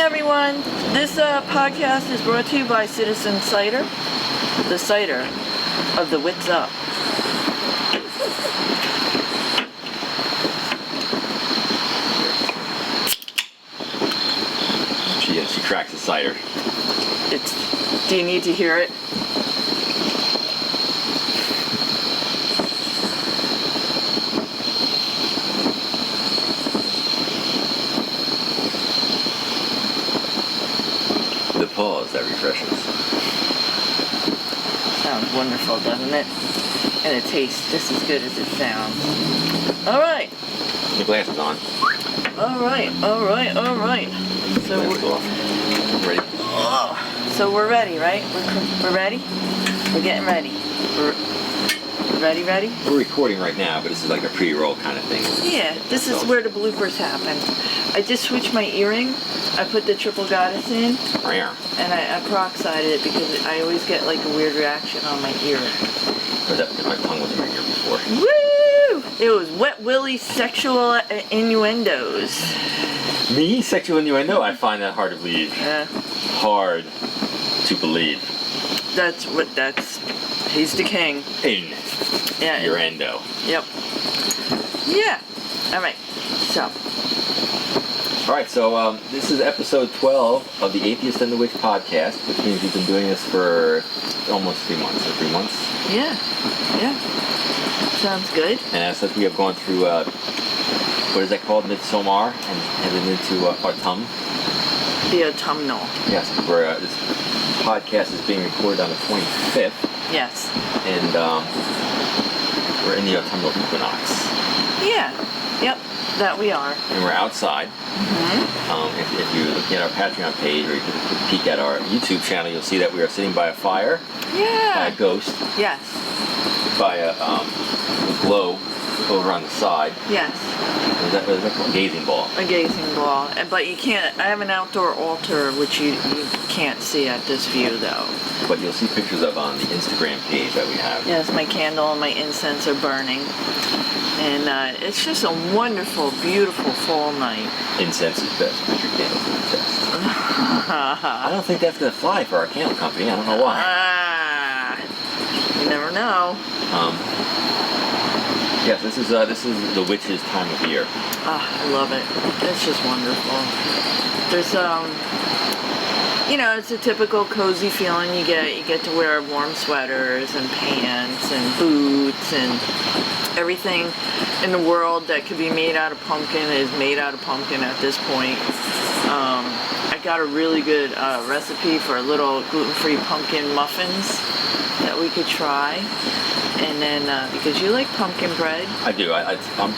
everyone. This podcast is brought to you by Citizen Cider, the cider of the wits up. She cracks the cider. Do you need to hear it? The pause that refreshes. Sounds wonderful, doesn't it? And it tastes just as good as it sounds. All right. The glass is on. All right. So we're ready, right? We're ready? We're getting ready. We're ready? We're recording right now, but this is like a pre-roll kind of thing. Yeah, this is where the bloopers happen. I just switched my earring. I put the triple goddess in, and I peroxided it because I always get like a weird reaction on my ear. Was that because my tongue was in my ear before? Woo! It was Wet Willie's sexual innuendos. Me? Sexual innuendo? I find that hard to believe. Hard to believe. He's the king. Innuendo. Yep. Yeah. Alright, so this is episode 12 of the Atheist and the Witch podcast, which means we've been doing this for almost 3 months. 3 months? Yeah. Sounds good. And as such, we have gone through, what is that called? Midsommar, and headed into autumn. The autumnal. Yes, where this podcast is being recorded on the 25th. Yes. And we're in the autumnal equinox. Yeah. Yep. That we are. And we're outside. Mm-hmm. If you're looking at our Patreon page, or you can peek at our YouTube channel, you'll see that we are sitting by a fire. Yeah. By a ghost. Yes. By a glow over on the side. Yes. What is that called? Gazing ball. A gazing ball. But you can't, I have an outdoor altar which you can't see at this view though. But you'll see pictures of on the Instagram page that we have. Yes, my candle and my incense are burning. And it's just a wonderful, beautiful fall night. Incense is best, but your candles are the best. I don't think that's going to fly for our candle company. I don't know why. You never know. Yes, this is the witch's time of year. I love it. It's just wonderful. There's it's a typical cozy feeling you get. You get to wear warm sweaters and pants and boots, and everything in the world that could be made out of pumpkin is made out of pumpkin at this point. I got a really good recipe for little gluten-free pumpkin muffins that we could try. And then, because you like pumpkin bread. I do.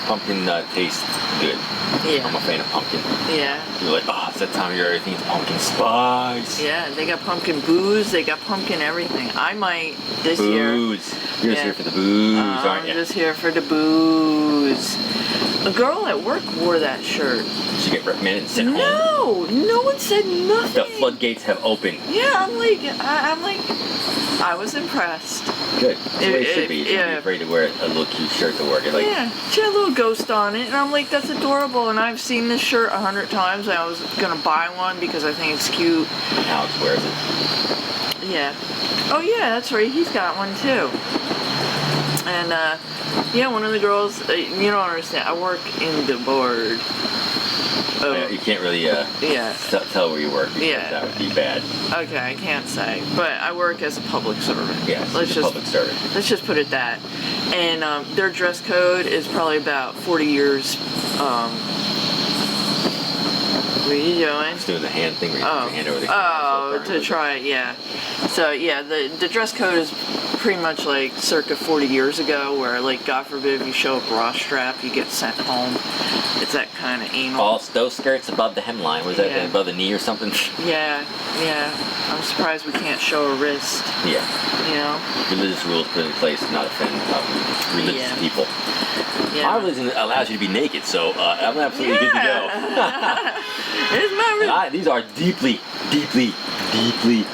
Pumpkin tastes good. Yeah. I'm a fan of pumpkin. Yeah. You're like, it's that time of year, everything's pumpkin spice. Yeah, they got pumpkin booze, they got pumpkin everything. I might this year. Booze. You're just here for the booze, aren't you? I'm just here for the booze. A girl at work wore that shirt. Did you get recommended and sent home? No one said nothing. The floodgates have opened. Yeah, I'm like, I was impressed. Good. That's the way it should be. You shouldn't be afraid to wear a little cute shirt to work. Yeah, she had a little ghost on it, and I'm like, that's adorable. And I've seen this shirt 100 times. And I was gonna buy one because I think it's cute. Alex wears it. Yeah. Oh yeah, that's right. He's got one too. And one of the girls. You don't understand. I work in the board. Oh. Yeah, you can't really tell where you work because that would be bad. Okay, I can't say, but I work as a public servant. Yes, public servant. Let's just put it that. And their dress code is probably about 40 years. What are you doing? I'm just doing the hand thing where you put your hand over the camera. To try it, yeah. So yeah, the dress code is pretty much like circa 40 years ago, where like God forbid if you show a bra strap, you get sent home. It's that kind of anal. All those skirts above the hemline. Was that above the knee or something? Yeah. I'm surprised we can't show a wrist. Yeah. You know? Religious rules put in place to not offend religious people. Yeah. Our religion allows you to be naked, so I'm absolutely good to go. It's my religion. These are deeply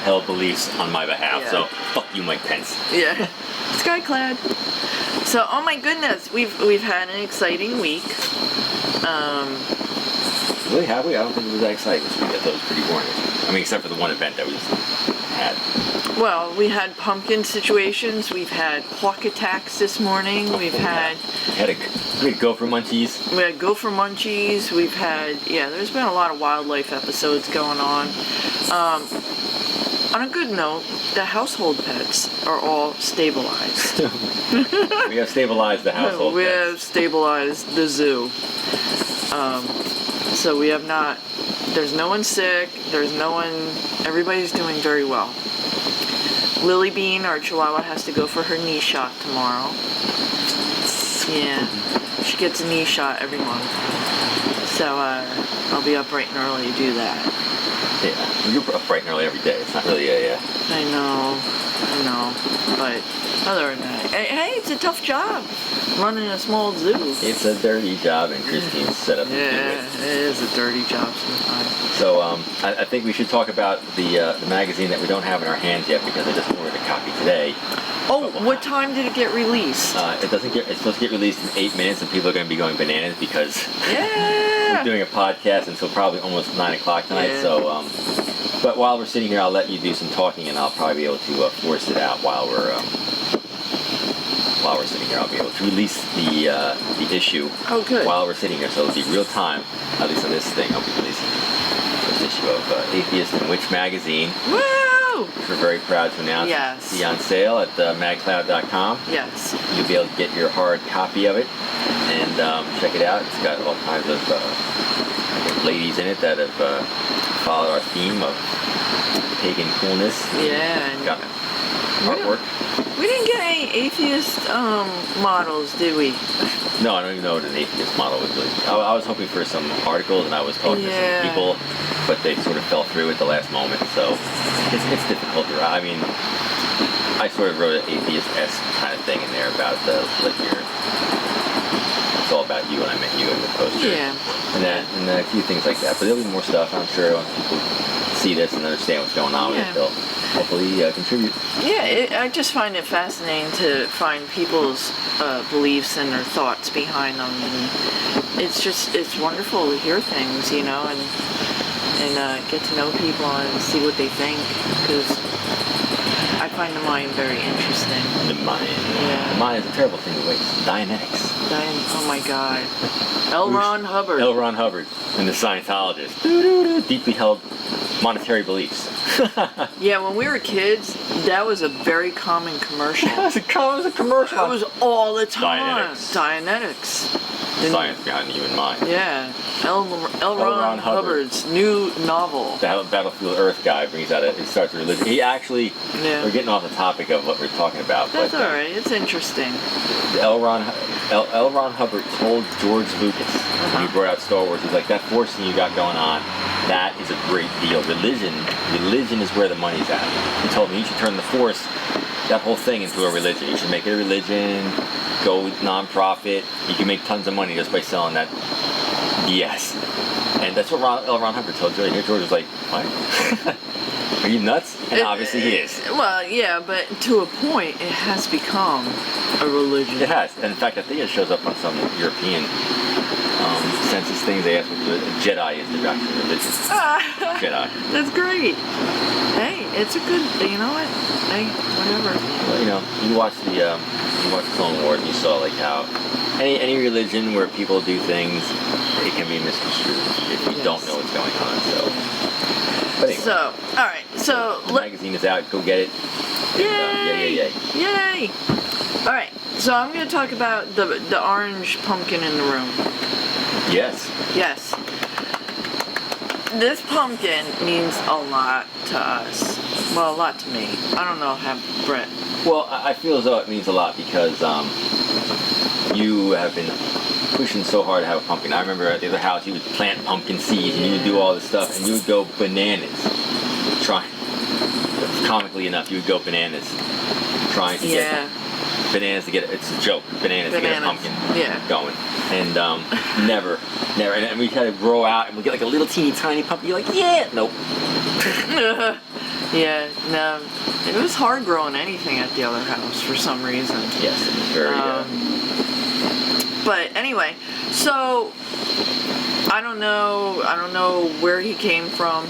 held beliefs on my behalf, so fuck you, Mike Pence. Yeah. Skyclad. So, oh my goodness, we've had an exciting week. Really, have we? I don't think it was that exciting this week. I thought it was pretty boring. I mean, except for the one event that we just had. Well, we had pumpkin situations. We've had hawk attacks this morning. We've had... We had gopher munchies. We had gopher munchies. We've had... Yeah, there's been a lot of wildlife episodes going on. On a good note, the household pets are all stabilized. We have stabilized the household We pets. have stabilized the zoo. So we have not... There's no one sick. There's no one... Everybody's doing very well. Lily Bean, our Chihuahua, has to go for her knee shot tomorrow. Yeah, she gets a knee shot every month. So I'll be up bright and early to do that. Yeah, you're up bright and early every day. It's not really a... I know. But other than that, hey, it's a tough job running a small zoo. It's a dirty job, and Christine's set up to do it. Yeah, it is a dirty job sometimes. So I think we should talk about the magazine that we don't have in our hands yet because I just ordered a copy today. Oh, what time did it get released? It's supposed to get released in 8 minutes, and people are going to be going bananas because Yeah. we're doing a podcast until probably almost 9 o'clock tonight. Yeah. So, but while we're sitting here, I'll let you do some talking, and I'll probably be able to force it out while we're sitting here. I'll be able to release the issue. Oh, good. While we're sitting here, so it'll be real time. At least on this thing, I'll be releasing the first issue of Atheist The Witch magazine. Woo! Which we're very proud to announce. Yes. It'll be on sale at magcloud.com. Yes. You'll be able to get your hard copy of it and check it out. It's got all kinds of ladies in it that have followed our theme of pagan coolness. Yeah. It's got artwork. We didn't get any atheist models, did we? No, I don't even know what an atheist model was really. I was hoping for some articles, and I was talking to some people, but they sort of fell through at the last moment. So it's difficult to. I mean, I sort of wrote an atheist-esque kind of thing in there about like your. It's all about you, and I met you in the poster. Yeah. And a few things like that. But there'll be more stuff, I'm sure, once people see this and understand what's going on with it, they'll hopefully contribute. Yeah, I just find it fascinating to find people's beliefs and their thoughts behind them. And it's wonderful to hear things, you know, and get to know people and see what they think, because I find the mind very interesting. The mind. Yeah. The mind is a terrible thing to waste. Dianetics. Oh my God. L. Ron Hubbard. L. Ron Hubbard and the Scientologist. Deeply held monetary beliefs. Yeah, when we were kids, that was a very common commercial. It was a commercial. It was all the time. Dianetics. The science behind the human mind. Yeah. L. Ron Hubbard's new novel. The Battlefield Earth guy brings out he starts a religion. He actually, we're getting off the topic of what we're talking about. That's all right. It's interesting. L. Ron Hubbard told George Lucas when he brought out Star Wars, he's like, that Force thing you got going on, that is a great deal. Religion is where the money's at. He told me you should turn the Force, that whole thing, into a religion. You should make it a religion, go non-profit. You can make tons of money just by selling that BS. And that's what L. Ron Hubbard told George. George was like, what? Are you nuts? And obviously he is. Well, yeah, but to a point, it has become a religion. It has. And in fact, I think it shows up on some European census things. They ask what Jedi is the actual religion. Jedi. That's great. Hey, it's a good, you know what? Hey, whatever. Well, you know, you watch the Clone Wars and you saw like how any religion where people do things, it can be misconstrued if you don't know what's going on. So, but anyway. So, all right. So the magazine is out. Go get it. Yay! Yay! All right. So I'm going to talk about the orange pumpkin in the room. Yes. Yes. This pumpkin means a lot to us. Well, a lot to me. I don't know how Brett. Well, I feel as though it means a lot because you have been pushing so hard to have a pumpkin. I remember at the other house, you would plant pumpkin seeds and you would do all this stuff and you would go bananas trying. Comically enough, you would go bananas trying to get bananas to get it. It's a joke. Bananas to get a pumpkin going. And never. And we had to grow out and we get like a little teeny tiny pumpkin. You're like, yeah, nope. Yeah, no. It was hard growing anything at the other house for some reason. Yes, it was very. But anyway, so I don't know where he came from.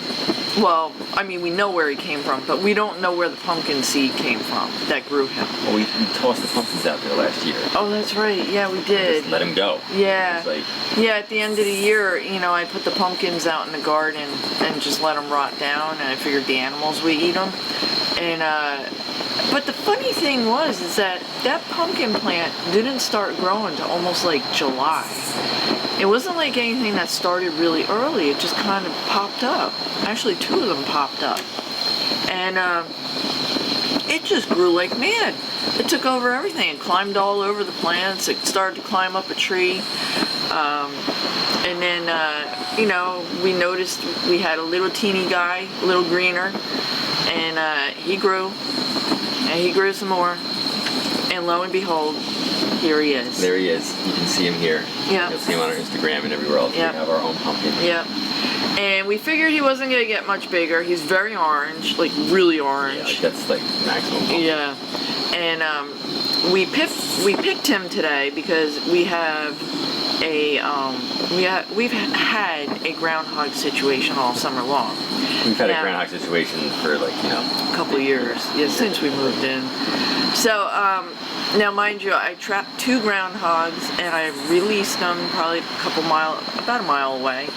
Well, I mean, we know where he came from, but we don't know where the pumpkin seed came from that grew him. Well, we tossed the pumpkins out there last year. Oh, that's right. Yeah, we did. Just let him go. Yeah. It's like, yeah, at the end of the year, I put the pumpkins out in the garden and just let them rot down, and I figured the animals would eat them. And, but the funny thing is that pumpkin plant didn't start growing till almost like July. It wasn't like anything that started really early. It just kind of popped up. Actually, 2 of them popped up. And it just grew like mad. It took over everything. It climbed all over the plants. It started to climb up a tree. And then, we noticed we had a little teeny guy, a little greener. And he grew. And he grew some more. And lo and behold, here he is. There he is. You can see him here. Yeah. You'll see him on our Instagram and everywhere else. Yeah. We have our own pumpkin. Yeah. And we figured he wasn't going to get much bigger. He's very orange, like really orange. Yeah, like that's like maximum pumpkin. Yeah. And we picked him today because we have we've had a groundhog situation all summer long. We've had a groundhog situation for like, a couple years. Yeah, since we moved in. So, now mind you, I trapped 2 groundhogs and I released them probably about a mile away.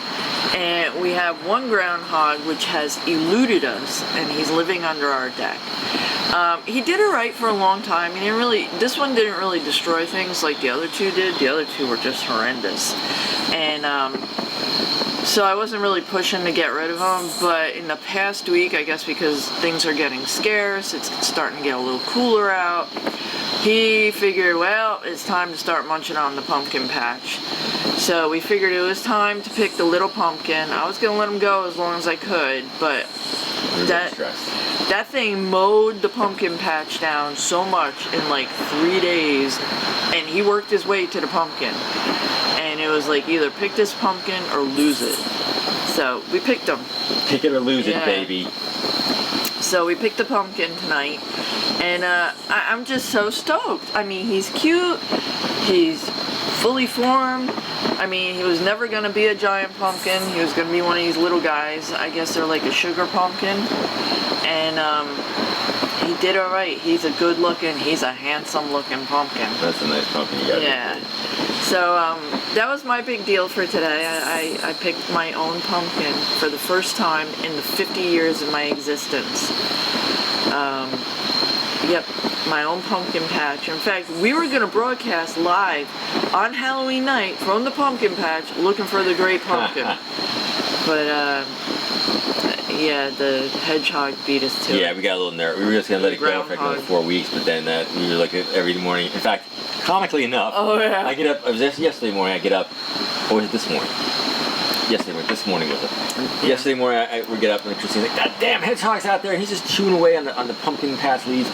And we have 1 groundhog which has eluded us, and he's living under our deck. He did it right for a long time. This one didn't really destroy things like the other 2 did. The other 2 were just horrendous. And so I wasn't really pushing to get rid of him, but in the past week, I guess because things are getting scarce, it's starting to get a little cooler out, he figured, well, it's time to start munching on the pumpkin patch. So we figured it was time to pick the little pumpkin. I was going to let him go as long as I could, but that thing mowed the pumpkin patch down so much in like 3 days, and he worked his way to the pumpkin. And it was like either pick this pumpkin or lose it. So we picked him. Pick it or lose it, baby. So we picked the pumpkin tonight. And I'm just so stoked. I mean, he's cute. He's fully formed. I mean, he was never going to be a giant pumpkin. He was going to be one of these little guys. I guess they're like a sugar pumpkin. And he did all right. He's a good looking, he's a handsome looking pumpkin. That's a nice pumpkin you got. Yeah. So that was my big deal for today. I picked my own pumpkin for the first time in the 50 years of my existence. Yep, my own pumpkin patch. In fact, we were going to broadcast live on Halloween night from the pumpkin patch looking for the great pumpkin. But yeah, the hedgehog beat us to it. Yeah, we got a little nervous. We were just going to let it go for like another 4 weeks, but then we were like every morning. In fact, comically enough, I get up, it was yesterday morning, I get up, or was it this morning? Yesterday morning, this morning was it? Yeah. Yesterday morning, we get up and Christine's like, God damn, hedgehog's out there, and he's just chewing away on the pumpkin patch leaves.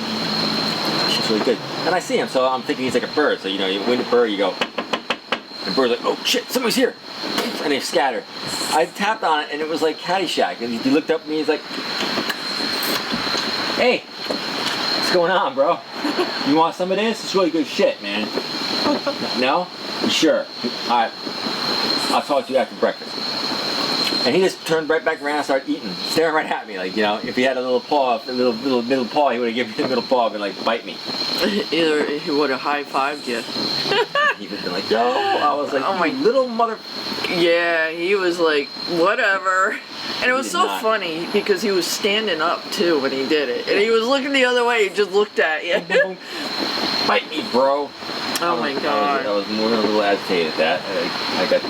It's really good. And I see him, so I'm thinking he's like a bird. So, you win a bird, you go, the bird's like, oh shit, somebody's here. And they scatter. I tapped on it, and it was like Caddyshack. And he looked up at me, he's like, hey, what's going on, bro? You want some of this? It's really good shit, man. No? Sure. Alright. I'll talk to you after breakfast. And he just turned right back around and started eating, staring right at me. Like, if he had a little paw, a little middle paw, he would have given me the middle paw and like, bite me. Either he would have high-fived you. He would have been like, yo. I was like, oh my little mother. Yeah, he was like, whatever. And it was so funny because he was standing up too when he did it. And he was looking the other way, he just looked at you. Bite me, bro. Oh my god. I was more than a little agitated at that.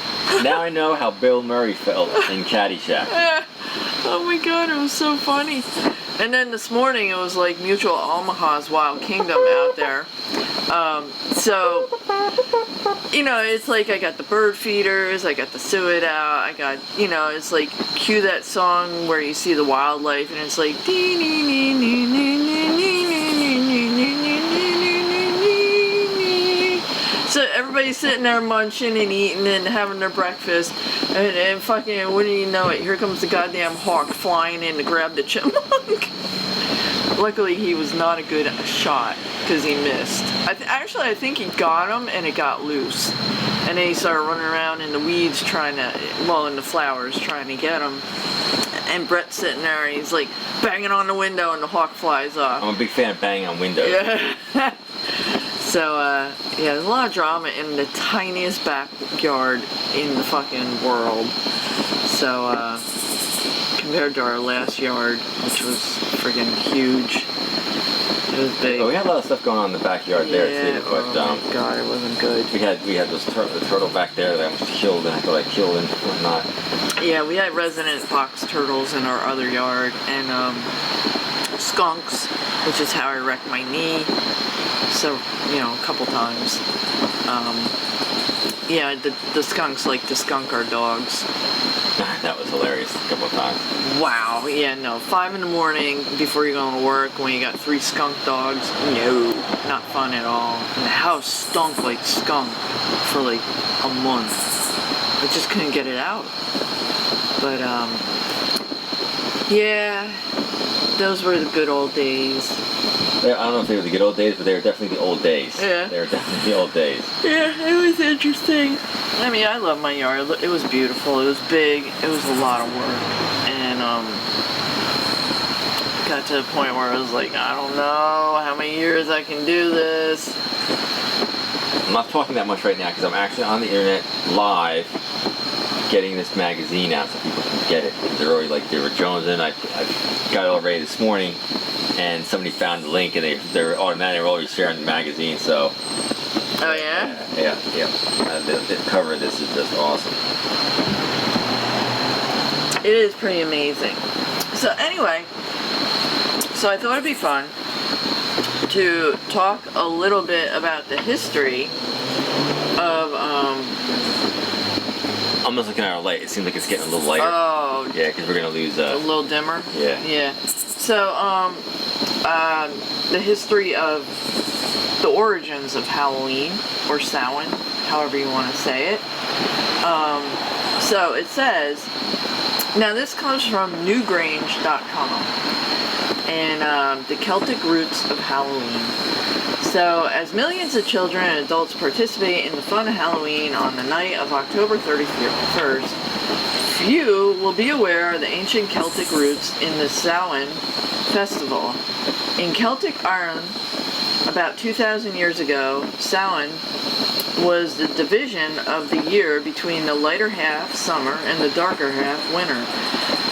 Now I know how Bill Murray felt in Caddyshack. Oh my god, it was so funny. And then this morning it was like Mutual Omaha's Wild Kingdom out there. So, it's like I got the bird feeders, I got the suet out, I got, it's like cue that song where you see the wildlife and it's like so everybody's sitting there munching and eating and having their breakfast and fucking, wouldn't you know it, here comes the goddamn hawk flying in to grab the chipmunk. Luckily, he was not a good shot because he missed. Actually, I think he got him and it got loose. And then he started running around in the weeds in the flowers trying to get him. And Brett's sitting there and he's like banging on the window and the hawk flies off. I'm a big fan of banging on windows. Yeah. So, there's a lot of drama in the tiniest backyard in the fucking world. So, compared to our last yard, which was friggin' huge. It was big. Well, we had a lot of stuff going on in the backyard there too, but oh my God, it wasn't good. we had those the turtle back there that I almost killed, and I thought I killed and whatnot. Yeah, we had resident box turtles in our other yard, and skunks, which is how I wrecked my knee. So, a couple times. The skunks like to skunk our dogs. That was hilarious a couple of times. Wow, 5 in the morning before you're going to work when you got 3 skunk dogs. No, not fun at all. And the house stunk like skunk for like a month. I just couldn't get it out. But, those were the good old days. I don't know if they were the good old days, but they were definitely the old days. Yeah. They were definitely the old days. Yeah, it was interesting. I mean, I love my yard. It was beautiful. It was big. It was a lot of work. And, got to the point where I was like, I don't know how many years I can do this. I'm not talking that much right now because I'm actually on the internet live getting this magazine out so people can get it. They're already they were jonesing. I got it all ready this morning, and somebody found the link, and they're already sharing the magazine. So. Oh yeah. Yeah. The cover of this is just awesome. It is pretty amazing. So anyway, I thought it'd be fun to talk a little bit about the history of I'm just looking at our light. It seems like it's getting a little lighter. Oh. Yeah, because we're gonna lose a little dimmer. Yeah. Yeah. So the history of the origins of Halloween or Samhain, however you want to say it. So it says, now this comes from newgrange.com, and the Celtic roots of Halloween. So, as millions of children and adults participate in the fun of Halloween on the night of October 31st, few will be aware of the ancient Celtic roots in the Samhain festival. In Celtic Ireland, about 2,000 years ago, Samhain was the division of the year between the lighter half, summer, and the darker half, winter.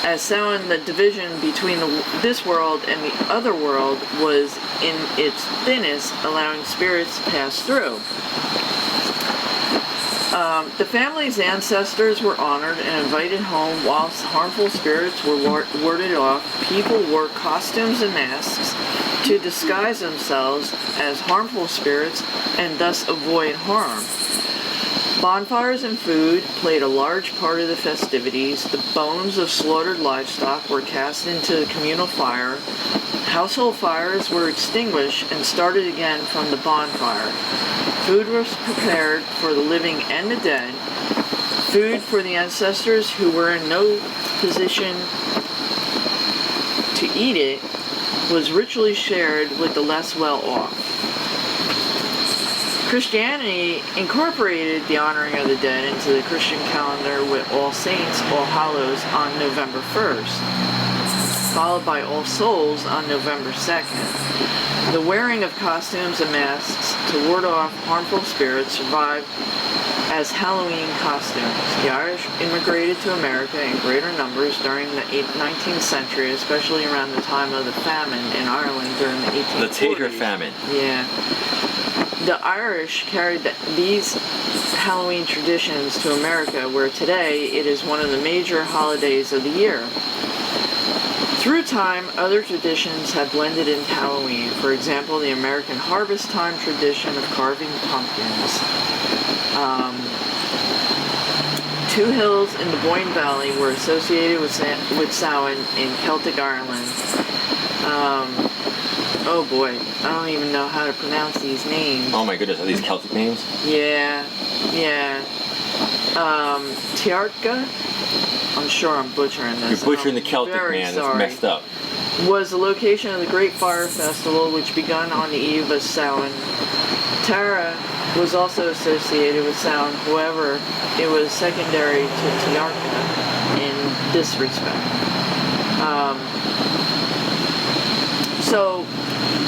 As Samhain, the division between this world and the other world, was in its thinnest, allowing spirits to pass through. The family's ancestors were honored and invited home whilst harmful spirits were warded off. People wore costumes and masks to disguise themselves as harmful spirits and thus avoid harm. Bonfires and food played a large part of the festivities. The bones of slaughtered livestock were cast into the communal fire. Household fires were extinguished and started again from the bonfire. Food was prepared for the living and the dead. Food for the ancestors who were in no position to eat it was ritually shared with the less well-off. Christianity incorporated the honoring of the dead into the Christian calendar with All Saints, All Hallows on November 1st, followed by All Souls on November 2nd. The wearing of costumes and masks to ward off harmful spirits survived as Halloween costumes. The Irish immigrated to America in greater numbers during the 19th century, especially around the time of the famine in Ireland during the 1840s. The Tater famine. Yeah. The Irish carried these Halloween traditions to America, where today it is one of the major holidays of the year. Through time, other traditions have blended into Halloween. For example, the American harvest time tradition of carving pumpkins. Two hills in the Boyne Valley were associated with Samhain in Celtic Ireland. Oh boy, I don't even know how to pronounce these names. Oh my goodness, are these Celtic names? Yeah. Tiartka? I'm sure I'm butchering this. You're butchering the Celtic, very man. Sorry. That's messed up. was the location of the Great Fire Festival, which began on the eve of Samhain. Tara was also associated with Samhain, however, it was secondary to Tiarca in this respect. So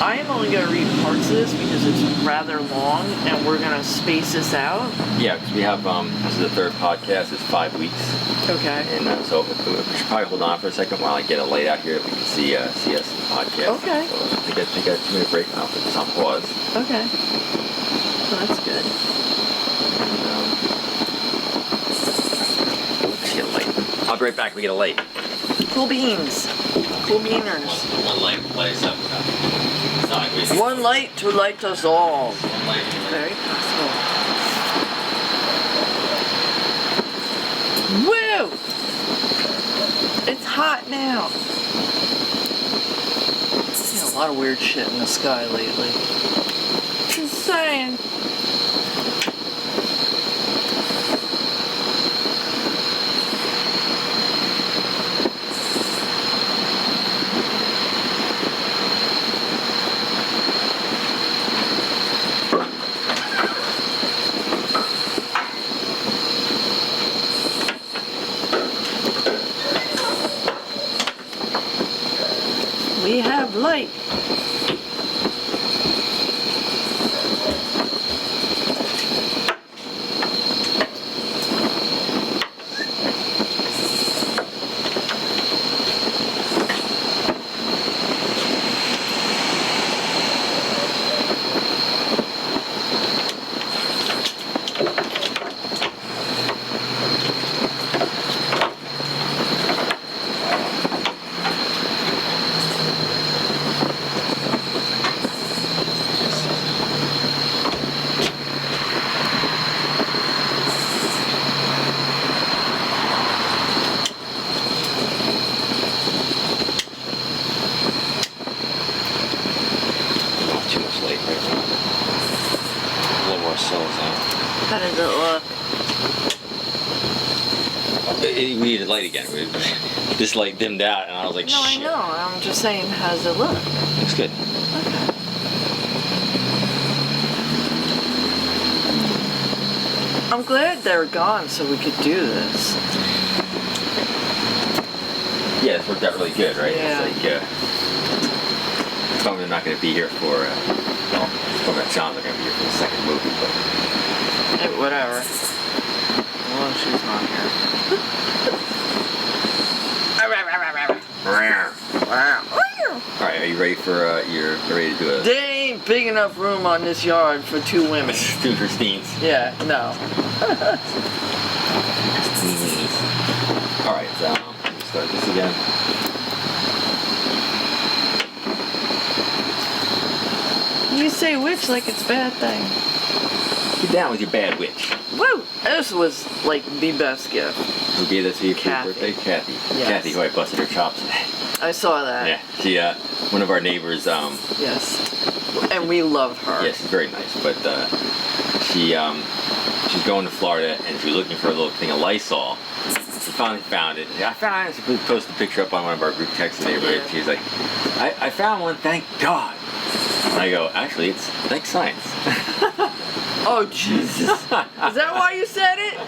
I am only going to read parts of this because it's rather long, and we're going to space this out. Yeah, because we have, this is the third podcast, it's 5 weeks. Okay. And so we should probably hold on for a second while I get a light out here that we can see us in the podcast. Okay. So I think I got 2 minute break now, put this on pause. Okay. Well, that's good. Let's get a light. I'll be right back, we get a light. Cool beans. Cool beaners. One light us up. One light to light us all. One light. Very possible. Woo! It's hot now. Seen a lot of weird shit in the sky lately. Just saying. We have light. How does it look? We needed light again. This light dimmed out, and I was like, No, shit. I know. I'm just saying, how does it look? Looks good. Okay. I'm glad they're gone so we could do this. Yeah, it's worked out really good, right? Yeah. It's like, probably not going to be here for, well, probably John's not going to be here for the second movie, but... Hey, whatever. Well, she's not here. Alright, are you ready for, you're ready to do a... There ain't big enough room on this yard for 2 women. 2 Christines. Yeah, no. Alright, so, let's start this again. You say witch like it's a bad thing. Get down with your bad witch. Woo! This was like the best gift. Who gave that to you for your Kathy. birthday? Kathy. Yes. Kathy, who I busted her chops today. I saw that. Yeah, she, one of our neighbors, Yes. And we love her. yeah, she's very nice, but, she's going to Florida, and she was looking for a little thing of Lysol. She finally found it. I found it. She posted a picture up on one of our group texts today, but Yeah. she was like, I found one, thank God. And I go, actually, it's thank science. Oh, Jesus. Is that why you said it?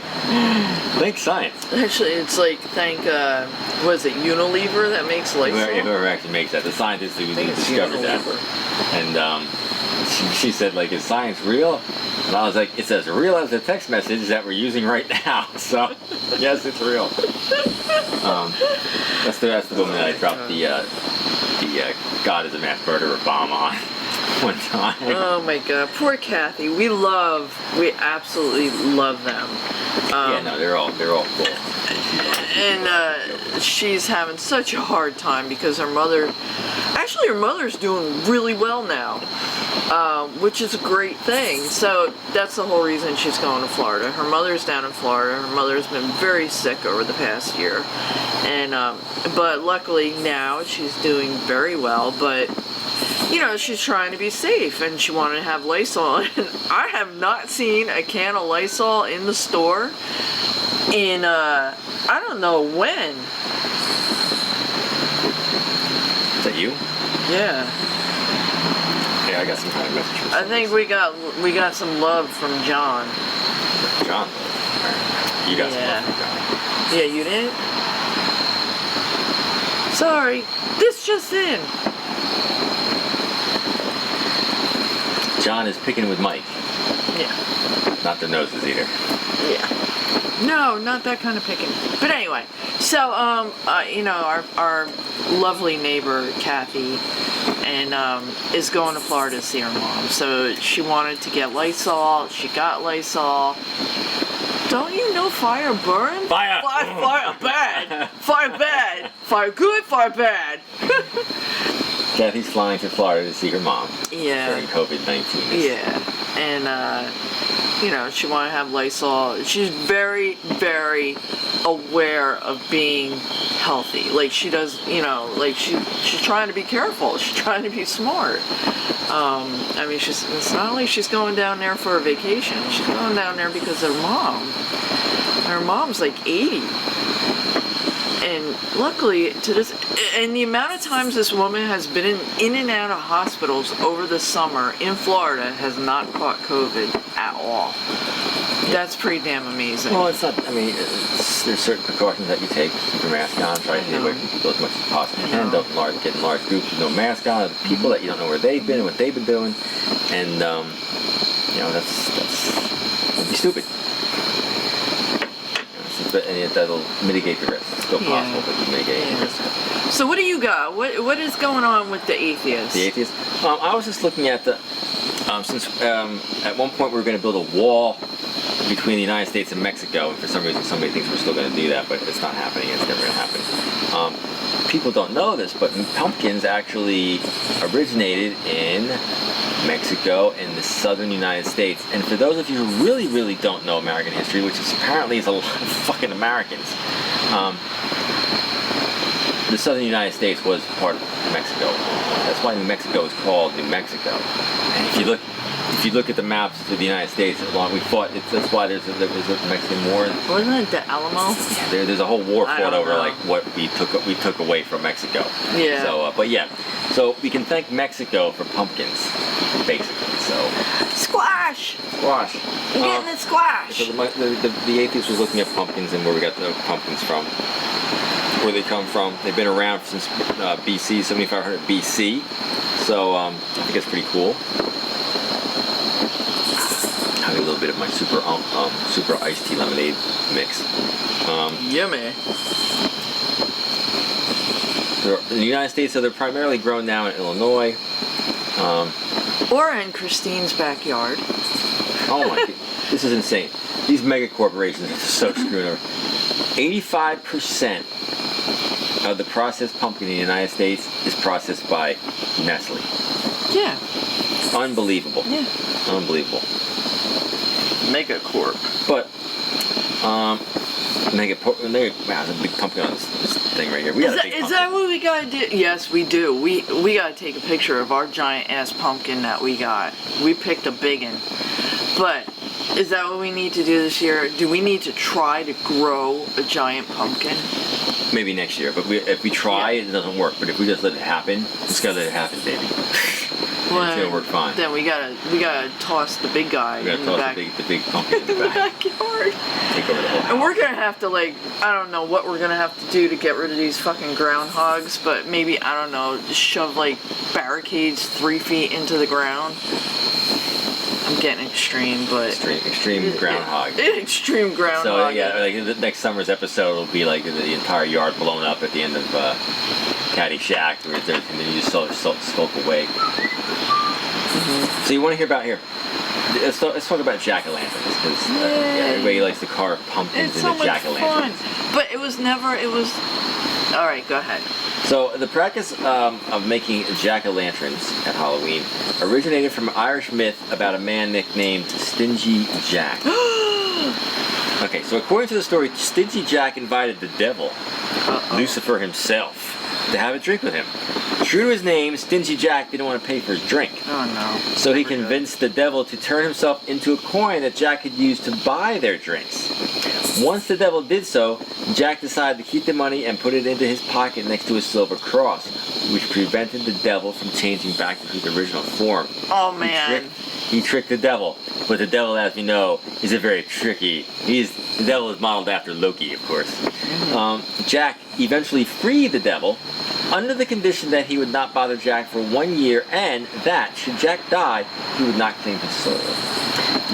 Thank science. Actually, it's like, thank, what is it, Unilever that makes Lysol? Whoever actually makes that, the scientist who think it's discovered that. Unilever. And she said, like, is science real? And I was like, it's as real as the text message that we're using right now. So, yes, it's real. That's the woman that I dropped the God is a mass murderer bomb on one time. Oh my God, poor Kathy. We absolutely love them. Yeah, no, they're all cool. And she's having such a hard time because her mother's doing really well now, which is a great thing. So that's the whole reason she's going to Florida. Her mother's down in Florida. Her mother's been very sick over the past year, and but luckily now she's doing very well. But you know, she's trying to be safe, and she wanted to have Lysol. And I have not seen a can of Lysol in the store in I don't know when. Is that you? Yeah. Yeah, I got some kind of message from I think we got some love from John. John. You got some love from John. Yeah, you didn't? Sorry. This just in. John is picking with Mike. Yeah. Not the noses either. Yeah. No, not that kind of picking. But anyway, so you know, our lovely neighbor Kathy, and is going to Florida to see her mom. So she wanted to get Lysol. She got Lysol. Don't you know fire burns? Fire! Fire bad. Fire bad. Fire good. Fire bad. Kathy's flying to Florida to see her mom. Yeah. During COVID-19. Yeah, and you know, she wanted to have Lysol. She's very, very aware of being healthy. Like she does, you know, like she's trying to be careful. She's trying to be smart. I mean, it's not like she's going down there for a vacation. She's going down there because of her mom. Her mom's like 80. And luckily, and the amount of times this woman has been in and out of hospitals over the summer in Florida has not caught COVID at all. That's pretty damn amazing. Well, it's not, I mean, there's certain precautions that you take. Keep your mask on, try to stay away from people as much as possible. And don't get in large groups with no mask on. People that you don't know where they've been, what they've been doing. And, you know, that'd be stupid. And that'll mitigate the risk. It's still possible, but you mitigate the risk. So what do you got? What is going on with the atheists? The atheists? I was just looking at the, since at one point we were going to build a wall between the United States and Mexico, and for some reason somebody thinks we're still going to do that, but it's not happening. It's never going to happen. People don't know this, but pumpkins actually originated in Mexico and the southern United States. And for those of you who really, really don't know American history, which is apparently is a lot of fucking Americans, the southern United States was part of Mexico. That's why New Mexico is called New Mexico. And if you look at the maps of the United States, we fought. That's why there was a Mexican War. Wasn't it the Alamo? Yeah, there's a whole war fought over like what we took away from Mexico. Yeah. So, but yeah, so we can thank Mexico for pumpkins, basically. So. Squash. Squash. I'm getting it squash. So the atheist was looking at pumpkins and where we got the pumpkins from. Where they come from. They've been around since BC, 7500 BC. So I think it's pretty cool. Having a little bit of my super iced tea lemonade mix. Yummy. In the United States, so they're primarily grown now in Illinois. Or in Christine's backyard. Oh my God, this is insane. These mega corporations are so screwed over. 85% of the processed pumpkin in the United States is processed by Nestle. Yeah. Unbelievable. Yeah. Unbelievable. Mega Corp. But, wow, there's a big pumpkin on this thing right here. Is that what we gotta do? Yes, we do. We gotta take a picture of our giant ass pumpkin that we got. We picked a big one. But, is that what we need to do this year? Do we need to try to grow a giant pumpkin? Maybe next year, but if we try, it doesn't work. But if we just let it happen, just gotta let it happen, baby. Well, it's gonna work fine. Then we gotta toss the big guy We gotta in toss the back, the big pumpkin in the backyard. Take over the whole house. And we're gonna have to I don't know what we're gonna have to do to get rid of these fucking groundhogs, but maybe, I don't know, just shove barricades 3 feet into the ground. I'm getting extreme, but extreme groundhog. Extreme groundhog. So yeah, the next summer's episode will be like the entire yard blown up at the end of Caddyshack, and then you just skulk away. Mm-hmm. So you want to hear about here? Let's talk about jack-o'-lanterns, because everybody likes to carve pumpkins into jack-o'-lanterns. But it was. All right, go ahead. So the practice of making jack-o'-lanterns at Halloween originated from Irish myth about a man nicknamed Stingy Jack. Okay, so according to the story, Stingy Jack invited the devil, Lucifer himself, to have a drink with him. True to his name, Stingy Jack didn't want to pay for his drink. Oh no. So he convinced the devil to turn himself into a coin that Jack could use to buy their drinks. Once the devil did so, Jack decided to keep the money and put it into his pocket next to his silver cross. which prevented the devil from changing back to his original form. Oh man. He tricked the devil, but the devil, as we know, is a very tricky. The devil is modeled after Loki, of course. Jack eventually freed the devil under the condition that he would not bother Jack for 1 year, and that, should Jack die, he would not claim his soul.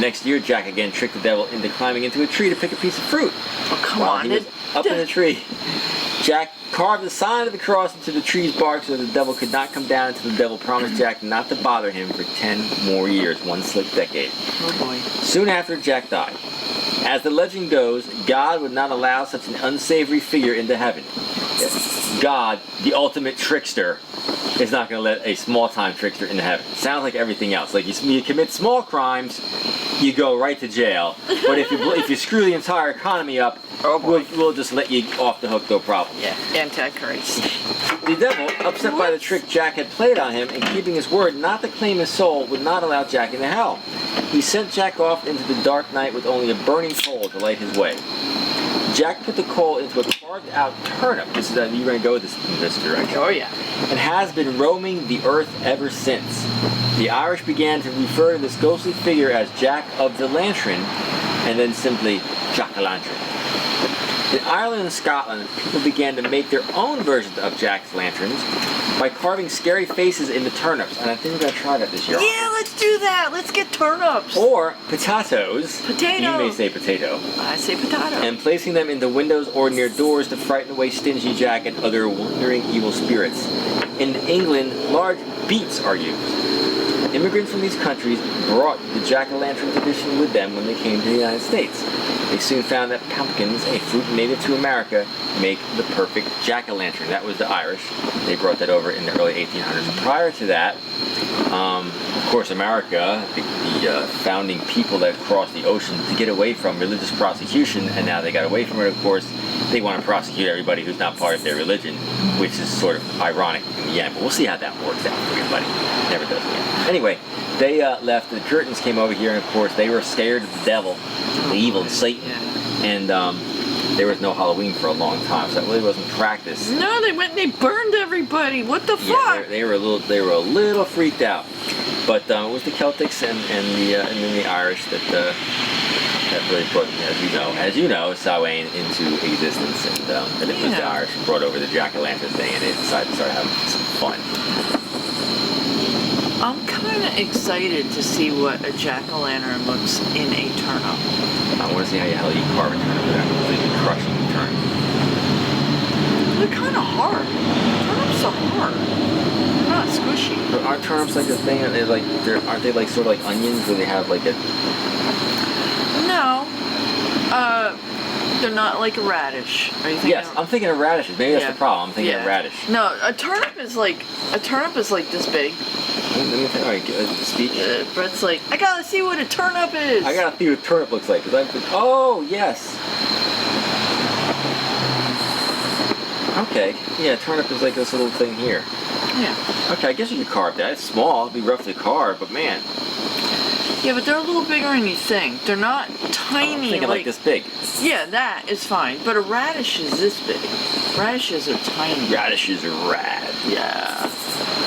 Next year, Jack again tricked the devil into climbing into a tree to pick a piece of fruit. Oh, come While on. he was up in the tree, Jack carved the sign of the cross into the tree's bark so the devil could not come down until the devil promised Jack not to bother him for 10 more years, one slick decade. Oh boy. Soon after, Jack died. As the legend goes, God would not allow such an unsavory figure into heaven. God, the ultimate trickster, is not going to let a small-time trickster into heaven. Sounds like everything else. Like you commit small crimes, you go right to jail. But if you screw the entire economy up, we'll just let you off the hook, no problem. Yeah, Antichrist. The devil, upset by the trick Jack had played on him and keeping his word not to claim his soul, would not allow Jack into hell. He sent Jack off into the dark night with only a burning coal to light his way. Jack put the coal into a carved-out turnip. This is you're going to go in this direction. Oh yeah. And has been roaming the earth ever since. The Irish began to refer to this ghostly figure as Jack of the Lantern, and then simply Jack-o'-lantern. In Ireland and Scotland, people began to make their own versions of Jack's lanterns by carving scary faces into turnips, and I think we're going to try that this year. Yeah, let's do that. Let's get turnips. Or potatoes. Potato. You may say potato. I say potato. And placing them into windows or near doors to frighten away stingy Jack and other wandering evil spirits. In England, large beets are used. Immigrants from these countries brought the jack-o'-lantern tradition with them when they came to the United States. They soon found that pumpkins, a fruit native to America, make the perfect jack-o'-lantern. That was the Irish. They brought that over in the early 1800s. Prior to that, of course, America, the founding people that crossed the ocean to get away from religious prosecution, and now they got away from it, of course, they want to prosecute everybody who's not part of their religion, which is sort of ironic in the end. But we'll see how that works out for everybody. Never does again. Anyway, they left. The Puritans came over here, and of course, they were scared of the devil, the evil, Satan, and there was no Halloween for a long time, so that really wasn't practiced. No, they went and they burned everybody. What the fuck? Yeah, they were a little freaked out. But it was the Celtics and then the Irish that really put, as you know, Samhain into existence, and it was the Irish who brought over the jack-o'-lantern thing, and they decided to start having some fun. I'm kind of excited to see what a jack-o'-lantern looks in a turnip. I want to see how the hell you carve a turnip without completely crushing the turnip. They're kind of hard. Turnips are hard. They're not squishy. But aren't turnips like a thing? Aren't they like sort of like onions where they have like a... No. They're not like a radish. Are you thinking? Yes, I'm thinking of radishes. Maybe that's the problem. I'm thinking of radish. No, a turnip is like this big. Let me think. All right, speak. Brett's like, I gotta see what a turnip is. I gotta see what a turnip looks like. Oh, yes. Okay. Yeah, turnip is like this little thing here. Yeah. Okay, I guess you could carve that. It's small. It'd be roughly carved, but man. Yeah, but they're a little bigger than you think. They're not tiny. I'm thinking like this big. Yeah, that is fine. But a radish is this big. Radishes are tiny. Radishes are rad. Yeah.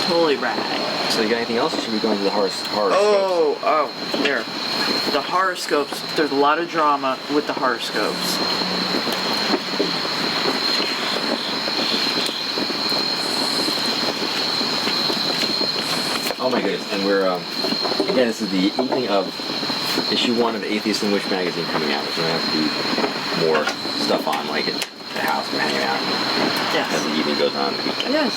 Totally rad. So you got anything else, or should we go into the horoscopes? Oh, there. The horoscopes. There's a lot of drama with the horoscopes. Oh my goodness, and we're, again, this is the evening of issue 1 of Atheist The Witch magazine coming out, which we're going to have to do more stuff on, like at the house, we're hanging out Yes. as the evening goes on. Yes.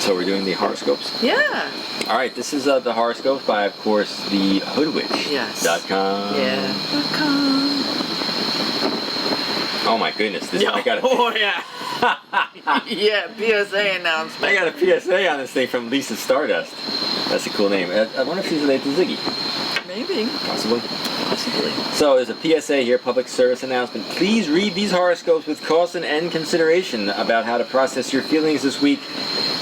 So we're doing the horoscopes? Yeah. Alright, this is the horoscopes by, of course, the hoodwitch.com. Yes. Yeah. .com. Oh my goodness, this I got Oh yeah. Yeah, PSA announcement. I got a PSA on this thing from Lisa Stardust. That's a cool name. I wonder if she's related to Ziggy. Maybe. Possibly. Possibly. So there's a PSA here, public service announcement. Please read these horoscopes with caution and consideration about how to process your feelings this week,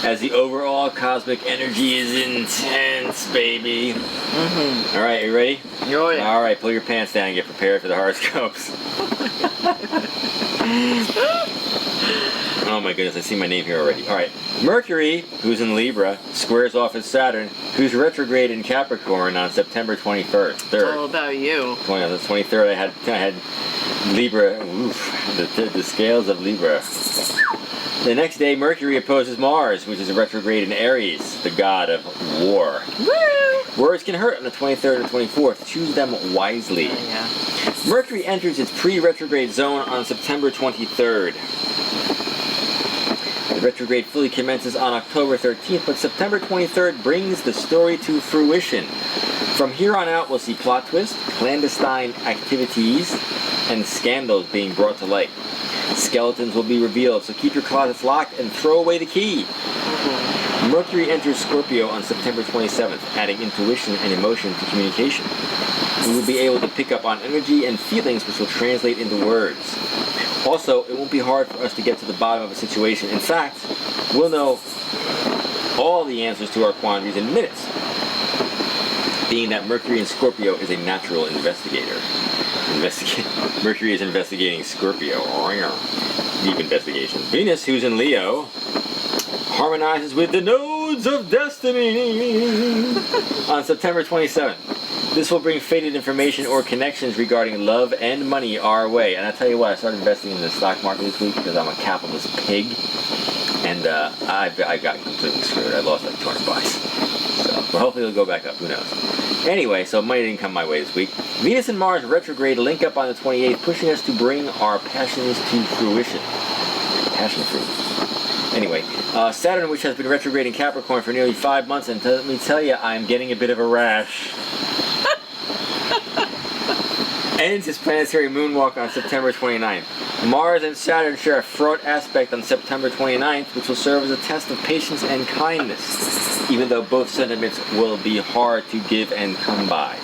as the overall cosmic energy is intense. months, baby. All right, you ready? Oh, yeah. All right, pull your pants down and get prepared for the horoscopes. Oh my goodness, I see my name here already. All right, Mercury, who's in Libra, squares off with Saturn, who's retrograde in Capricorn on September 23rd. It's all about you. On the 23rd, I had Libra. Oof, the scales of Libra. The next day, Mercury opposes Mars, which is a retrograde in Aries, the god of war. Woo! Words can hurt on the 23rd and 24th. Choose them wisely. Yeah. Mercury enters its pre-retrograde zone on September 23rd. The retrograde fully commences on October 13th, but September 23rd brings the story to fruition. From here on out, we'll see plot twists, clandestine activities, and scandals being brought to light. Skeletons will be revealed, so keep your closets locked and throw away the key. Mercury enters Scorpio on September 27th, adding intuition and emotion to communication. We will be able to pick up on energy and feelings which will translate into words. Also, it won't be hard for us to get to the bottom of a situation. In fact, we'll know all the answers to our quandaries in minutes, being that Mercury in Scorpio is a natural investigator. Mercury is investigating Scorpio. Deep investigation. Venus, who's in Leo, harmonizes with the nodes of destiny on September 27th. This will bring fated information or connections regarding love and money our way. And I tell you what, I started investing in the stock market this week because I'm a capitalist pig, and I got completely screwed. I lost like 200 bucks. So, but hopefully it'll go back up. Who knows? Anyway, so money didn't come my way this week. Venus and Mars retrograde link up on the 28th, pushing us to bring our passions to fruition. Passion fruit. Anyway, Saturn, which has been retrograde in Capricorn for nearly 5 months, and let me tell you, I'm getting a bit of a rash. Ends its planetary moonwalk on September 29th. Mars and Saturn share a fraught aspect on September 29th, which will serve as a test of patience and kindness, even though both sentiments will be hard to give and come by.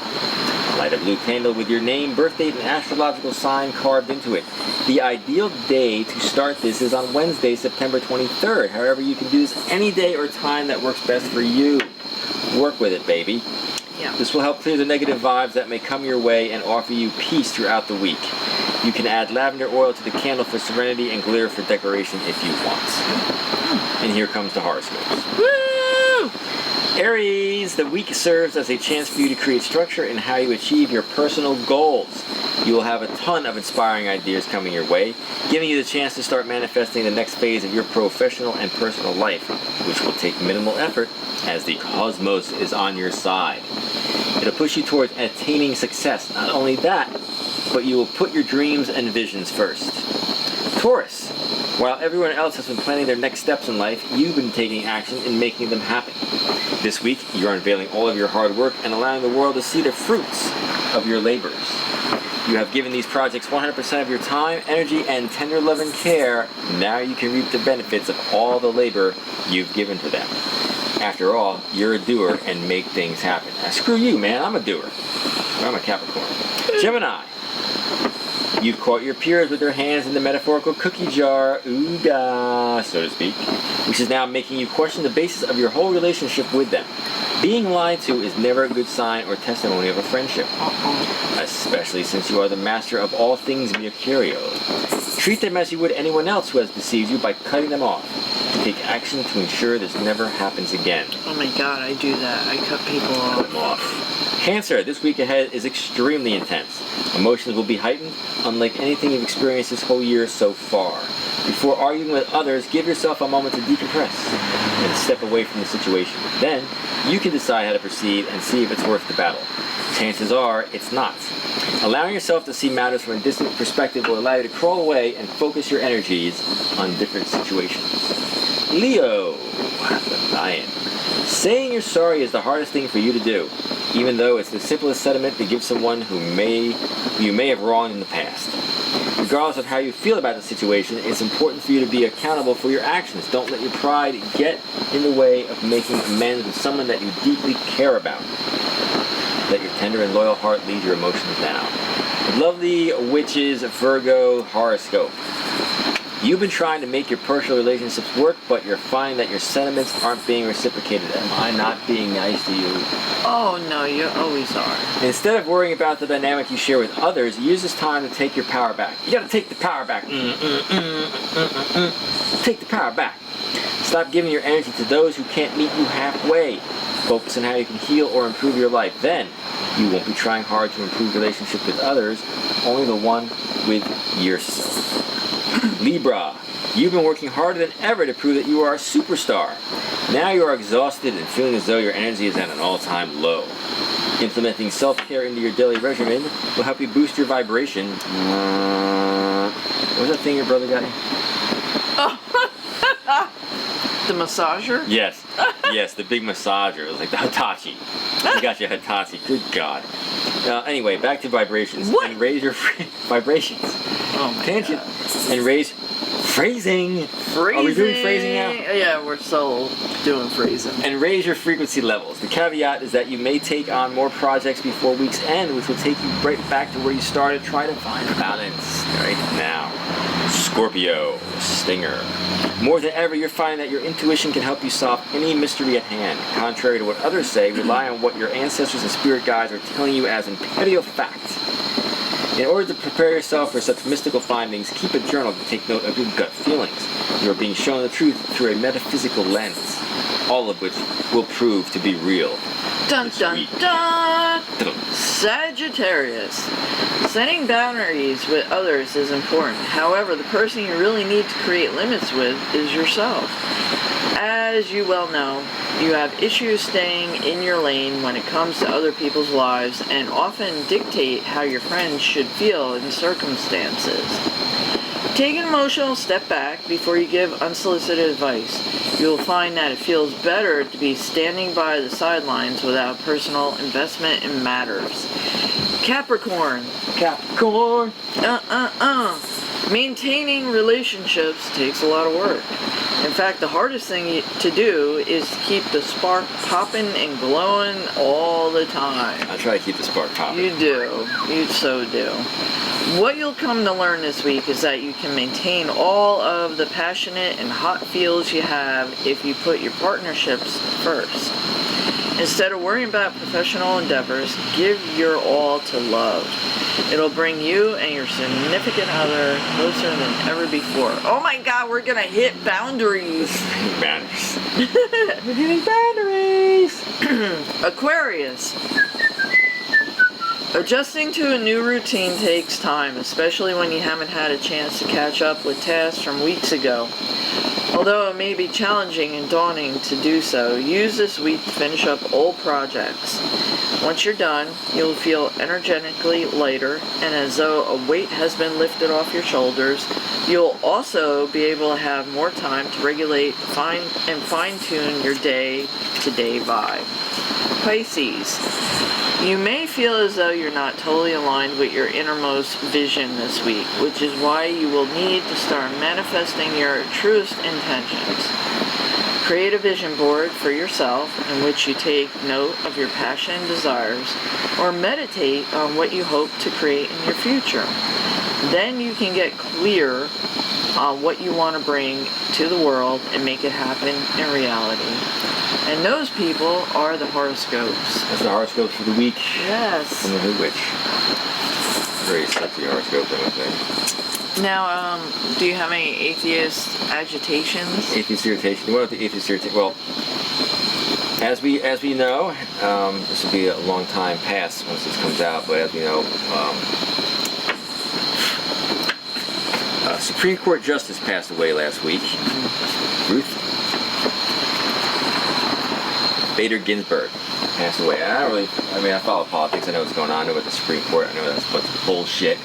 Light a blue candle with your name, birth date, and astrological sign carved into it. The ideal day to start this is on Wednesday, September 23rd. However, you can do this any day or time that works best for you. Work with it, baby. Yeah. This will help clear the negative vibes that may come your way and offer you peace throughout the week. You can add lavender oil to the candle for serenity and glitter for decoration if you want. And here comes the horoscopes. Woo! Aries, the week serves as a chance for you to create structure in how you achieve your personal goals. You will have a ton of inspiring ideas coming your way, giving you the chance to start manifesting the next phase of your professional and personal life, which will take minimal effort as the cosmos is on your side. It'll push you towards attaining success. Not only that, but you will put your dreams and visions first. Taurus, while everyone else has been planning their next steps in life, you've been taking action and making them happen. This week, you're unveiling all of your hard work and allowing the world to see the fruits of your labors. You have given these projects 100% of your time, energy, and tender love and care. Now you can reap the benefits of all the labor you've given to them. After all, you're a doer and make things happen. Now, screw you, man. I'm a doer. I'm a Capricorn. Gemini. You've caught your peers with their hands in the metaphorical cookie jar, ooga, so to speak, which is now making you question the basis of your whole relationship with them. Being lied to is never a good sign or testimony of a friendship, especially since you are the master of all things mercurial. Treat them as you would anyone else who has deceived you by cutting them off. Take action to ensure this never happens again. Oh my god, I do that. I cut people off. Cancer, this week ahead is extremely intense. Emotions will be heightened, unlike anything you've experienced this whole year so far. Before arguing with others, give yourself a moment to decompress and step away from the situation. Then, you can decide how to proceed and see if it's worth the battle. Chances are, it's not. Allowing yourself to see matters from a distant perspective will allow you to crawl away and focus your energies on different situations. Leo, the lion. Saying you're sorry is the hardest thing for you to do, even though it's the simplest sentiment to give someone who you may have wronged in the past. Regardless of how you feel about the situation, it's important for you to be accountable for your actions. Don't let your pride get in the way of making amends with someone that you deeply care about. Let your tender and loyal heart lead your emotions now. Lovely Witches Virgo horoscope. You've been trying to make your personal relationships work, but you're finding that your sentiments aren't being reciprocated. Am I not being nice to you? Oh no, you always are. Instead of worrying about the dynamic you share with others, use this time to take your power back. You gotta take the power back. Take the power back. Stop giving your energy to those who can't meet you halfway. Focus on how you can heal or improve your life. Then, you won't be trying hard to improve relationships with others, only the one with yourself. Libra, you've been working harder than ever to prove that you are a superstar. Now you are exhausted and feeling as though your energy is at an all-time low. Implementing self-care into your daily regimen will help you boost your vibration. What was that thing your brother got you? The massager? Yes. Yes, the big massager. It was like the Hitachi. You got your Hitachi. Good God. Anyway, back to vibrations. What? And raise your vibrations. Oh my Tangent. God. And raise phrasing. Phrasing. Are we doing phrasing now? Yeah, we're still doing phrasing. And raise your frequency levels. The caveat is that you may take on more projects before week's end, which will take you right back to where you started. Try to find balance right now. Scorpio, Stinger. More than ever, you're finding that your intuition can help you solve any mystery at hand. Contrary to what others say, rely on what your ancestors and spirit guides are telling you as imperial fact. In order to prepare yourself for such mystical findings, keep a journal to take note of your gut feelings. You are being shown the truth through a metaphysical lens, all of which will prove to be real. Dun dun dun! Sagittarius. Setting boundaries with others is important. However, the person you really need to create limits with is yourself. As you well know, you have issues staying in your lane when it comes to other people's lives and often dictate how your friends should feel in circumstances. Take an emotional step back before you give unsolicited advice. You will find that it feels better to be standing by the sidelines without personal investment in matters. Capricorn. Capricorn. Maintaining relationships takes a lot of work. In fact, the hardest thing to do is to keep the spark popping and glowing all the time. I try to keep the spark popping. You do. You so do. What you'll come to learn this week is that you can maintain all of the passionate and hot feels you have if you put your partnerships first. Instead of worrying about professional endeavors, give your all to love. It'll bring you and your significant other closer than ever before. Oh my God, we're gonna hit boundaries. Boundaries. We're hitting boundaries. Aquarius. Adjusting to a new routine takes time, especially when you haven't had a chance to catch up with tasks from weeks ago. Although it may be challenging and daunting to do so, use this week to finish up old projects. Once you're done, you'll feel energetically lighter and as though a weight has been lifted off your shoulders. You'll also be able to have more time to regulate and fine-tune your day-to-day vibe. Pisces. You may feel as though you're not totally aligned with your innermost vision this week, which is why you will need to start manifesting your truest intentions. Create a vision board for yourself in which you take note of your passion and desires, or meditate on what you hope to create in your future. Then you can get clear on what you want to bring to the world and make it happen in reality. And those people are the horoscopes. That's the horoscopes for the week. Yes. From the Witch. Very sexy horoscope, I would say. Now, do you have any atheist agitations? Atheist irritation. What about the atheist irritation? Well, as we know, this will be a long time past once this comes out, but as we know, Supreme Court Justice passed away last week. Ruth Bader Ginsburg passed away. I follow politics. I know what's going on. I know about the Supreme Court. I know that's a bunch of bullshit.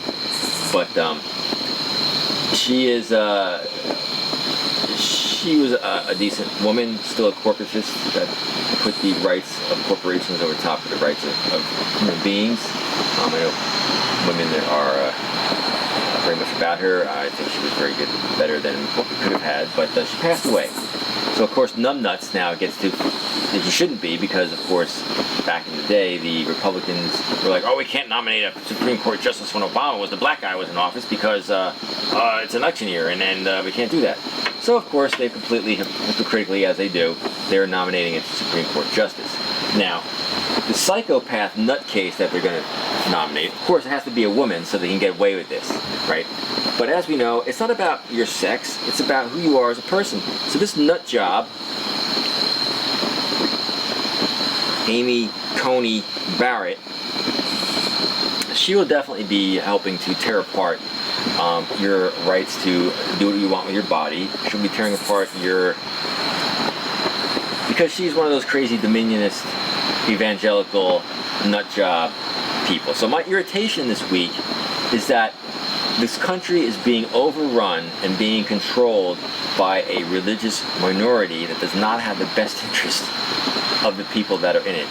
But she was a decent woman, still a corporatist that put the rights of corporations over top of the rights of human beings. I know women that are very much about her. I think she was very good, better than what we could have had. But she passed away. So of course, numbnuts now gets to he shouldn't be, because of course back in the day the Republicans were like, oh, we can't nominate a Supreme Court justice when the black guy was in office because it's election year and we can't do that. So of course they completely hypocritically, as they do, they're nominating a Supreme Court justice. Now, the psychopath nutcase that they're going to nominate, of course it has to be a woman so they can get away with this, right? But as we know, it's not about your sex, it's about who you are as a person. So this nut job, Amy Coney Barrett, she will definitely be helping to tear apart your rights to do what you want with your body. She'll be tearing apart because she's one of those crazy dominionist, evangelical, nut job people. So my irritation this week is that this country is being overrun and being controlled by a religious minority that does not have the best interest of the people that are in it.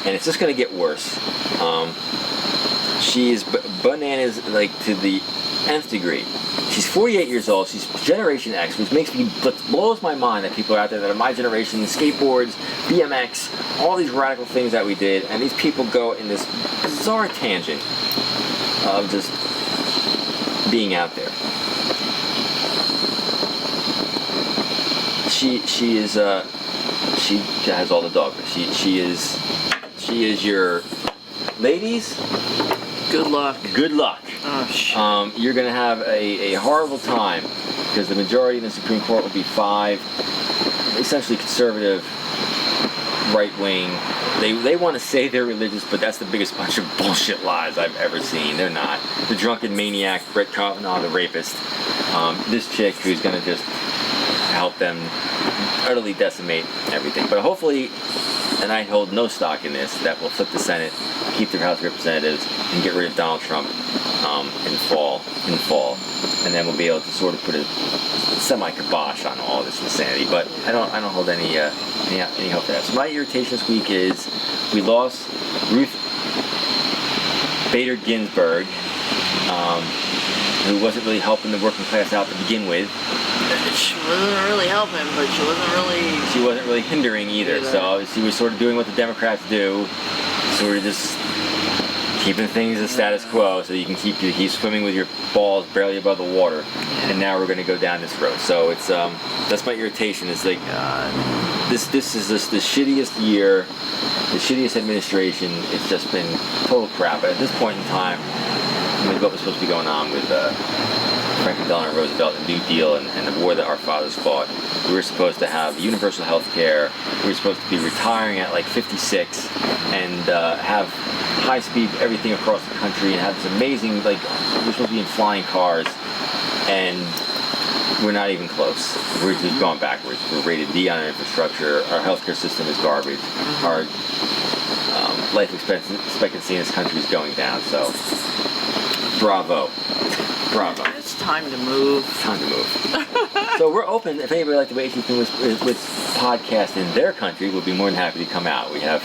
And it's just going to get worse. She is bananas, like, to the nth degree. She's 48 years old. She's Generation X, which blows my mind that people are out there that are my generation, skateboards, BMX, all these radical things that we did, and these people go in this bizarre tangent of just being out there. She has all the dogma. She is your ladies. Good luck. Good luck. Oh, shit. You're going to have a horrible time because the majority in the Supreme Court will be 5 essentially conservative, right-wing. They want to say they're religious, but that's the biggest bunch of bullshit lies I've ever seen. They're not. The drunken maniac, Brett Kavanaugh, the rapist. This chick who's going to just help them utterly decimate everything. But hopefully, and I hold no stock in this, that will flip the Senate, keep their House of Representatives, and get rid of Donald Trump in fall, and then we'll be able to sort of put a semi-kibosh on all this insanity. But I don't hold any hope for that. So my irritation this week is we lost Ruth Bader Ginsburg, who wasn't really helping the working class out to begin with. She wasn't really helping, but she wasn't really hindering either. So she was sort of doing what the Democrats do, sort of just keeping things the status quo, so you can keep swimming with your balls barely above the water. And now we're going to go down this road. So it's that's my irritation. It's like this is just the shittiest year, the shittiest administration. It's just been total crap. But at this point in time, with what was supposed to be going on with Franklin Delano Roosevelt, the New Deal, and the war that our fathers fought, we were supposed to have universal health care. We were supposed to be retiring at like 56 and have high-speed everything across the country and have this amazing, like, we're supposed to be in flying cars, and we're not even close. We're just going backwards. We're rated D on our infrastructure. Our healthcare system is garbage. Our life expectancy in this country is going down. So, bravo. It's time to move. So we're open. If anybody would like to be Atheist The Witch podcast in their country, we'll be more than happy to come out. We have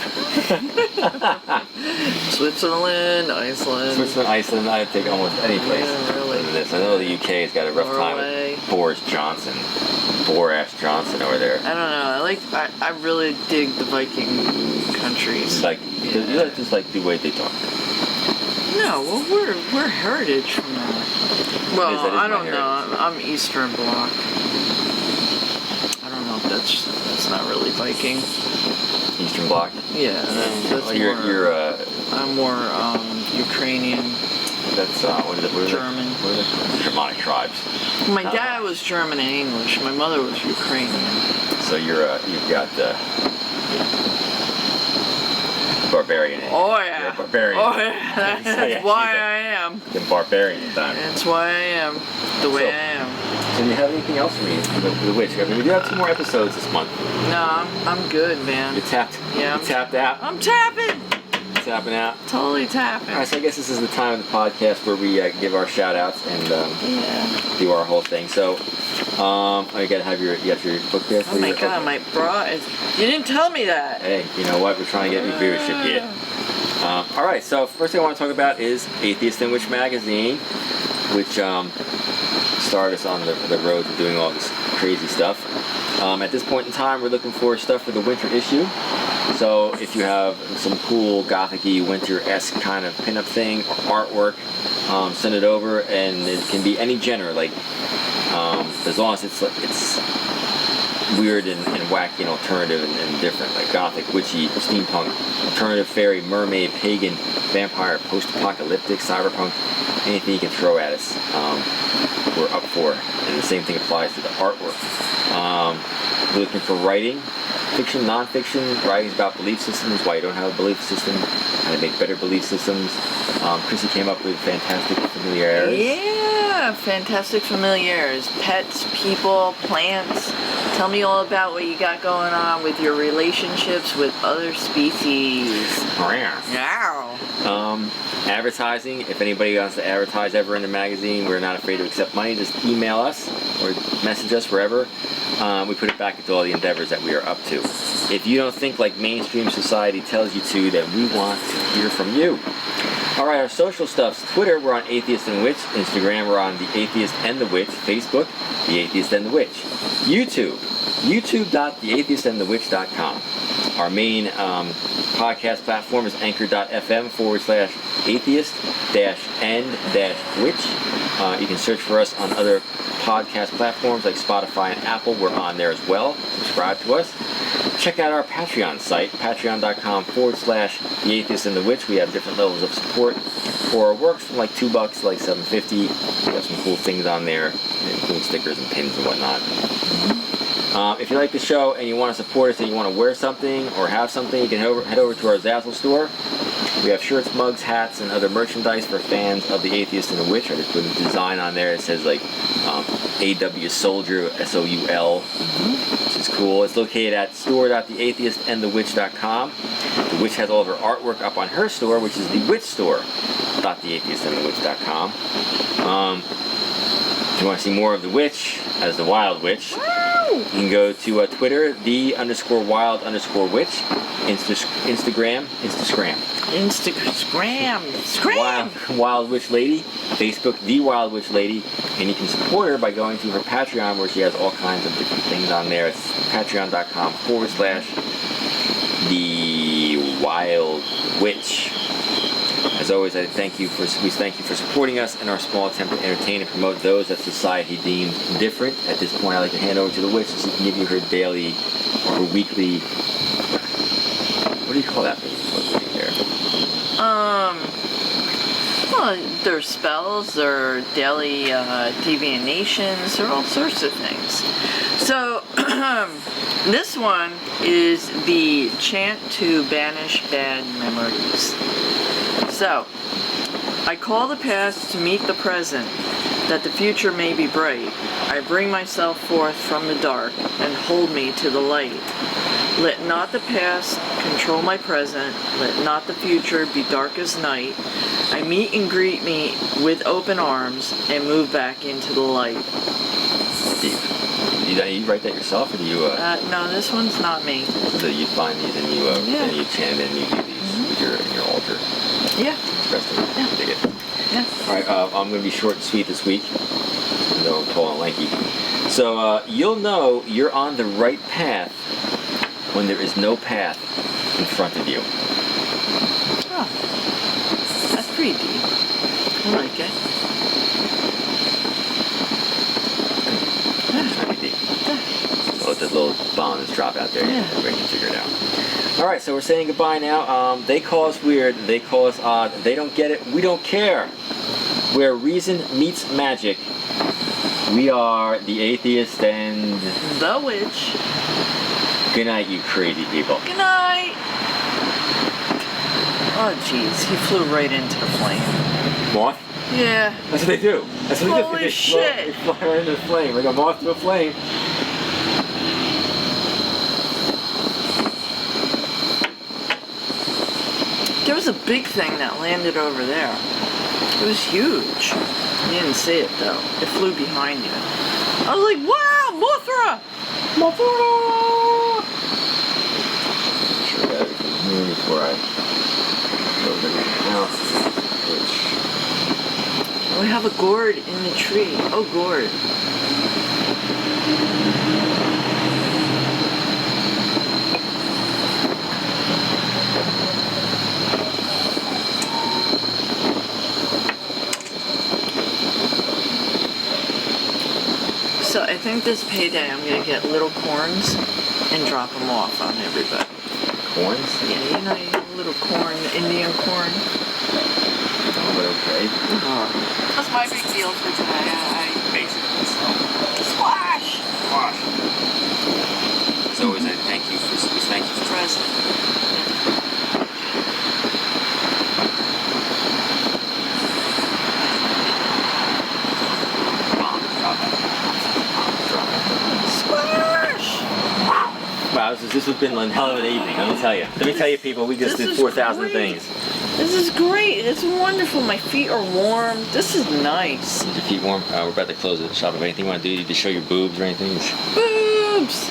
Switzerland, Iceland. I'd take almost any place. Yeah, really. This. I know the UK has got a rough time with Boris Johnson, over there. I don't know. I really dig the Viking countries. You just like the way they talk. No, well, we're heritage from that. Well, I don't know. I'm Eastern Bloc. I don't know if that's not really Viking. Eastern Bloc? Yeah, that's I'm more Ukrainian. That's what is it? German. What are the Germanic tribes? My dad was German and English. My mother was Ukrainian. So you've got barbarian. Oh yeah. You're a barbarian. Oh yeah. That's why I am. The barbarian time. That's why I am the way I am. So do you have anything else for me for the witch? I mean, we do have 2 more episodes this month. No, I'm good, man. You're tapped. Yeah. You're tapped out. I'm tapping. Tapping out. Totally tapping. All right, so I guess this is the time of the podcast where we give our shout outs and do our whole thing. So you got your book there. Oh my God, my bra is. You didn't tell me that. Hey, you know what? We're trying to get new viewership here. All right, so first thing I want to talk about is Atheist The Witch magazine, which started us on the road to doing all this crazy stuff. At this point in time, we're looking for stuff for the winter issue. So if you have some cool gothic-y winter-esque kind of pinup thing or artwork, send it over, and it can be any genre, like as long as it's weird and wacky and alternative and different, like gothic, witchy, steampunk, alternative, fairy, mermaid, pagan, vampire, post-apocalyptic, cyberpunk, anything you can throw at us, we're up for. And the same thing applies to the artwork. We're looking for writing, fiction, non-fiction. Writing is about belief systems, why you don't have a belief system, how to make better belief systems. Chrissy came up with fantastic familiares. Yeah, fantastic familiares. Pets, people, plants. Tell me all about what you got going on with your relationships with other species. Yeah. Advertising. If anybody wants to advertise ever in the magazine, we're not afraid to accept money. Just email us or message us wherever. We put it back into all the endeavors that we are up to. If you don't think like mainstream society tells you to, then we want to hear from you. Alright, our social stuffs. Twitter, we're on Atheist and Witch. Instagram, we're on The Atheist and the Witch. Facebook, The Atheist and the Witch. YouTube, youtube.theatheistandthewitch.com. Our main podcast platform is anchor.fm/atheist-and-witch. You can search for us on other podcast platforms like Spotify and Apple. We're on there as well. Subscribe to us. Check out our Patreon site, patreon.com/theatheistandthewitch. We have different levels of support for our works, from like $2 to like $7.50. We have some cool things on there, including stickers and pins and whatnot. If you like the show and you want to support us and you want to wear something or have something, you can head over to our Zazzle store. We have shirts, mugs, hats, and other merchandise for fans of The Atheist and the Witch. I just put a design on there. It says like AW Soldier, SOUL, which is cool. It's located at store.theatheistandthewitch.com. The Witch has all of her artwork up on her store, which is thewitchstore.theatheistandthewitch.com. If you want to see more of the Witch as the Wild Witch, you can go to Twitter, _wild_witch, Instagram, Wild Witch Lady, Facebook, The Wild Witch Lady, and you can support her by going to her Patreon, where she has all kinds of different things on there. It's patreon.com/The Wild Witch. As always, we thank you for supporting us in our small attempt to entertain and promote those that society deems different. At this point, I'd like to hand over to the Witch so she can give you her daily or her weekly. What do you call that thing? Well, there's spells, there are daily divinations, there are all sorts of things. So, this one is the chant to banish bad memories. So, I call the past to meet the present, that the future may be bright. I bring myself forth from the dark, and hold me to the light. Let not the past control my present, let not the future be dark as night. I meet and greet me with open arms, and move back into the light. Deep. Do you write that yourself, or do you... No, this one's not me. So you find these and you chant and you do these with your altar. Yeah. Interesting. Yeah. Dig it. Yeah. Alright, I'm going to be short and sweet this week, even though I'm tall and lanky. So, you'll know you're on the right path when there is no path in front of you. Oh. That's pretty deep. I like it. It's pretty deep. Yeah. So let the little bombs drop out there. Yeah. Everybody can figure it out. Alright, so we're saying goodbye now. They call us weird. They call us odd. They don't get it. We don't care. Where reason meets magic, we are the Atheist and... The Witch. Good night, you crazy people. Good night. Oh, jeez. He flew right into the flame. Moth? Yeah. That's what they do. That's what Holy they do. shit. They fly right into the flame. Like a moth to a flame. There was a big thing that landed over there. It was huge. You didn't see it, though. It flew behind you. I was like, wow, Mothra! Mothra! Sure, got everything here before I close everything else. We have a gourd in the tree. Oh, gourd. So I think this payday I'm gonna get little corns and drop them off on everybody. Corns? Yeah, you know, little corn, Indian corn. Oh, but okay. That's my big deal for today. I Basically, so. splash. Gosh. As always, I thank you for Present. Splash. Wow, this has been a hell of an evening, let me tell you. Let me tell you, people, we just This did is 4,000 great. things. This is great. It's wonderful. My feet are warm. This is nice. Is your feet warm? We're about to close the shop. If anything you want to do, you to show your boobs or anything? Boobs.